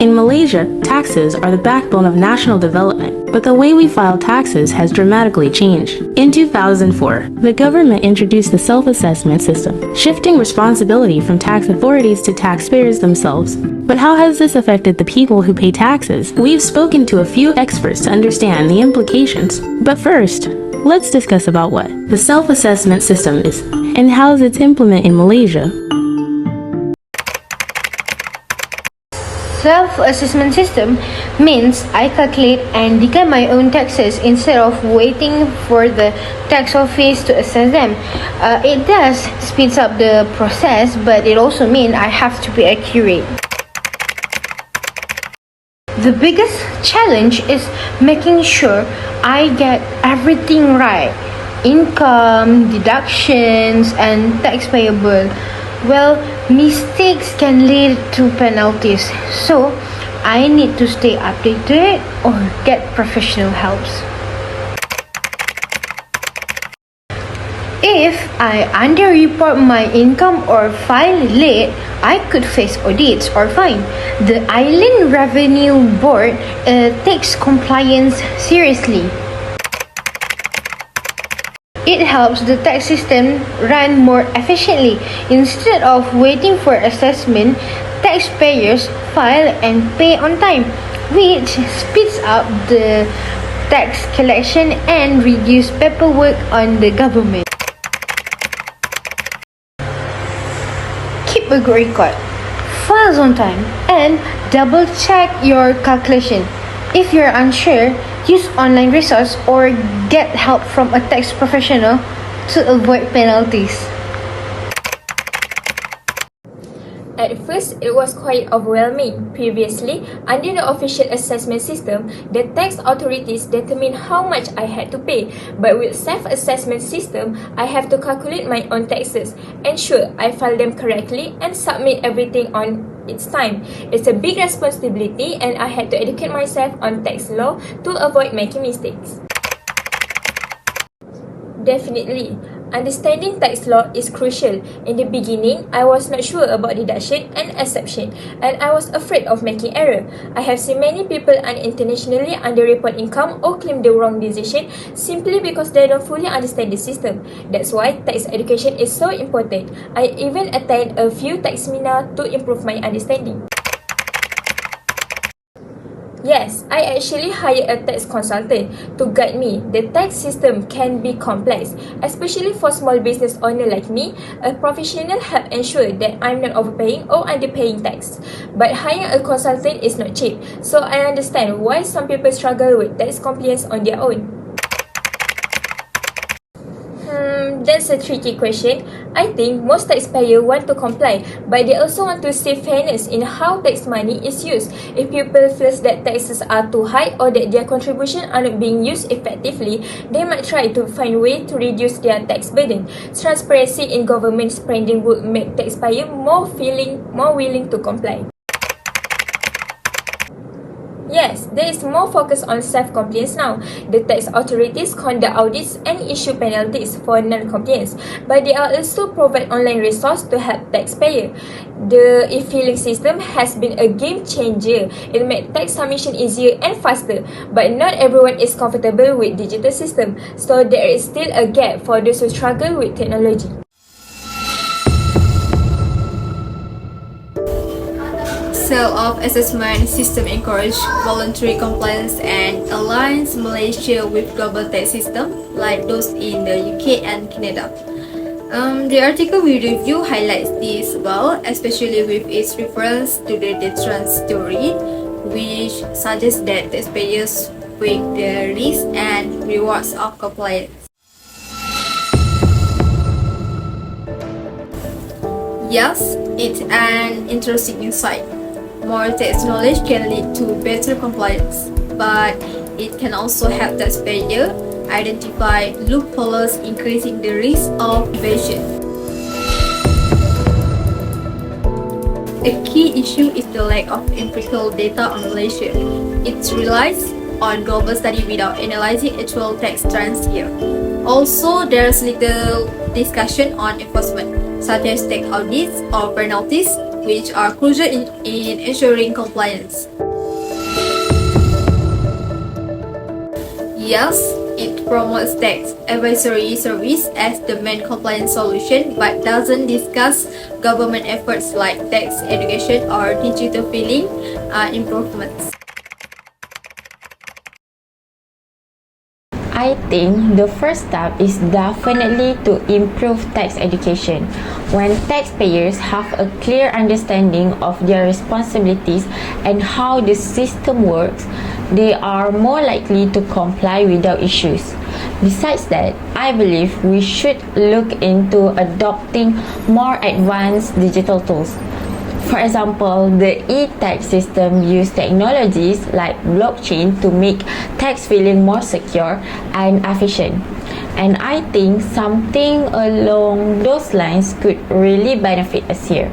In Malaysia, taxes are the backbone of national development, but the way we file taxes has dramatically changed. In 2004, the government introduced the self-assessment system, shifting responsibility from tax authorities to taxpayers themselves. But how has this affected the people who pay taxes? We've spoken to a few experts to understand the implications. But first, let's discuss about what the self-assessment system is and how it's implemented in Malaysia. Self-assessment system means I calculate and declare my own taxes instead of waiting for the tax office to assess them. It does speeds up the process, but it also means I have to be accurate. The biggest challenge is making sure I get everything right. Income, deductions, and tax payable. Well, mistakes can lead to penalties, so I need to stay updated or get professional help. If I underreport my income or file late, I could face audits or fine. The Island Revenue Board takes compliance seriously. It helps the tax system run more efficiently. Instead of waiting for assessment, taxpayers file and pay on time, which speeds up the tax collection and reduce paperwork on the government. Keep a good record, files on time, and double check your calculation. If you're unsure, use online resource or get help from a tax professional to avoid penalties. At first, it was quite overwhelming. Previously, under the official assessment system, the tax authorities determine how much I had to pay. But with self-assessment system, I have to calculate my own taxes, ensure I file them correctly, and submit everything on its time. It's a big responsibility, and I had to educate myself on tax law to avoid making mistakes. Definitely. Understanding tax law is crucial. In the beginning, I was not sure about deduction and exception, and I was afraid of making error. I have seen many people unintentionally underreport income or claim the wrong decision simply because they don't fully understand the system. That's why tax education is so important. I even attend a few tax seminars to improve my understanding. Yes, I actually hired a tax consultant to guide me. The tax system can be complex, especially for small business owners like me. A professional help ensure that I'm not overpaying or underpaying tax. But hiring a consultant is not cheap, so I understand why some people struggle with tax compliance on their own. That's a tricky question. I think most taxpayers want to comply, but they also want to see fairness in how tax money is used. If people feel that taxes are too high or that their contributions are not being used effectively, they might try to find ways to reduce their tax burden. Transparency in government spending would make taxpayers more willing to comply. Yes, there is more focus on self-compliance now. The tax authorities conduct audits and issue penalties for non-compliance, but they are also provide online resources to help taxpayers. The e-filing system has been a game changer. It makes tax submission easier and faster, but not everyone is comfortable with digital system, so there is still a gap for those who struggle with technology. Self-assessment system encourage voluntary compliance and aligns Malaysia with global tax system like those in the UK and Canada. The article we review highlights this well, especially with its reference to the trans theory, which suggests that taxpayers weigh the risks and rewards of compliance. Yes, it's an interesting insight. More tax knowledge can lead to better compliance, but it can also help taxpayers identify loopholes, increasing the risk of evasion. A key issue is the lack of empirical data on Malaysia. It relies on global study without analyzing actual tax trends here. Also, there's little discussion on enforcement, such as tax audits or penalties, which are crucial in ensuring compliance. Yes, it promotes tax advisory service as the main compliance solution but doesn't discuss government efforts like tax education or digital filing improvements. I think the first step is definitely to improve tax education. When taxpayers have a clear understanding of their responsibilities and how the system works, they are more likely to comply without issues. Besides that, I believe we should look into adopting more advanced digital tools. For example, the e-tax system use technologies like blockchain to make tax filing more secure and efficient. And I think something along those lines could really benefit us here.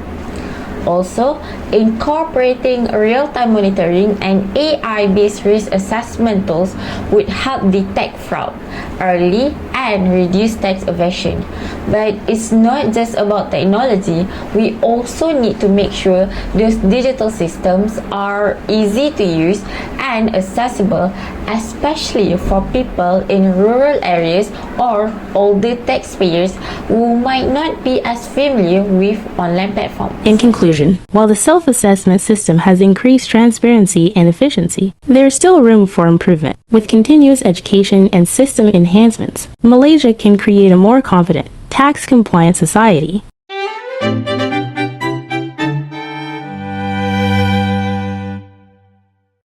Also, incorporating real-time monitoring and AI-based risk assessment tools would help detect fraud early and reduce tax evasion. But it's not just about technology, we also need to make sure those digital systems are easy to use and accessible, especially for people in rural areas or older taxpayers who might not be as familiar with online platforms. In conclusion, while the self-assessment system has increased transparency and efficiency, there is still room for improvement. With continuous education and system enhancements, Malaysia can create a more confident, tax-compliant society